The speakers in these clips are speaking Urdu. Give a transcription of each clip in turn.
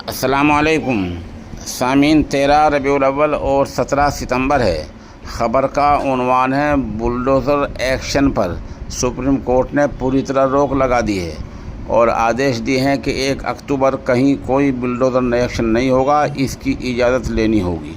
السلام علیکم سامعین، 13 ربیع الاول اور 17 ستمبر ہے۔ خبر کا عنوان ہے بلڈوزر ایکشن پر سپریم کورٹ نے پوری طرح روک لگا دی ہے اور آدیش دیے ہیں کہ 1 اکتوبر کہیں کوئی بلڈوزر ایکشن نہیں ہوگا، اس کی اجازت لینی ہوگی۔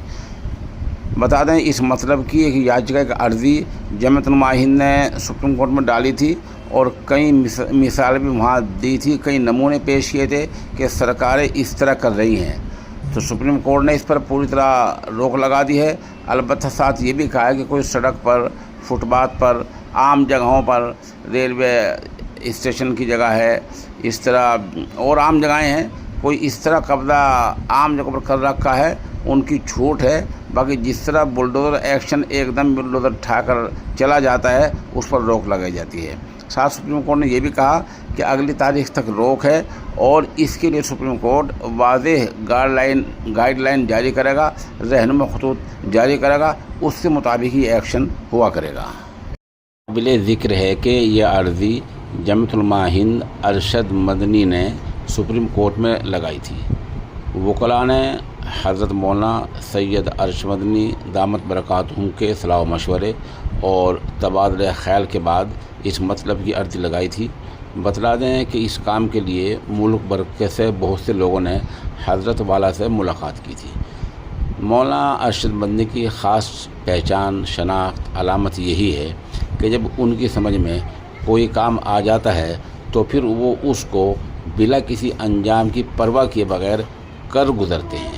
بتا دیں اس مطلب کی ایک یاچکا کی عرضی جمعیت علماء ہند نے سپریم کورٹ میں ڈالی تھی اور کئی مثالیں بھی وہاں دی تھی، کئی نمونے پیش کیے تھے کہ سرکاریں اس طرح کر رہی ہیں، تو سپریم کورٹ نے اس پر پوری طرح روک لگا دی ہے۔ البتہ ساتھ یہ بھی کہا ہے کہ کوئی سڑک پر، فٹ پاتھ پر، عام جگہوں پر، ریلوے اسٹیشن کی جگہ ہے، اس طرح اور عام جگہیں ہیں، کوئی اس طرح قبضہ عام جگہوں پر کر رکھا ہے، ان کی چھوٹ ہے۔ باقی جس طرح بلڈوزر ایکشن ایک دم بلڈوزر اٹھا کر چلا جاتا ہے، اس پر روک لگائی جاتی ہے۔ ساتھ سپریم کورٹ نے یہ بھی کہا کہ اگلی تاریخ تک روک ہے اور اس کے لیے سپریم کورٹ واضح گائیڈ لائن جاری کرے گا، رہنما خطوط جاری کرے گا، اس کے مطابق ہی ایکشن ہوا کرے گا۔ قابل ذکر ہے کہ یہ عرضی جمعیت علماء ہند ارشد مدنی نے سپریم کورٹ میں لگائی تھی۔ وکلاء نے حضرت مولانا سید ارشد مدنی دامت برکاتہم کے صلاح و مشورے اور تبادلہ خیال کے بعد اس مطلب کی عرضی لگائی تھی۔ بتلا دیں کہ اس کام کے لیے ملک بھر سے بہت سے لوگوں نے حضرت والا سے ملاقات کی تھی۔ مولانا ارشد مدنی کی خاص پہچان، شناخت، علامت یہی ہے کہ جب ان کی سمجھ میں کوئی کام آ جاتا ہے تو پھر وہ اس کو بلا کسی انجام کی پرواہ کیے بغیر کر گزرتے ہیں۔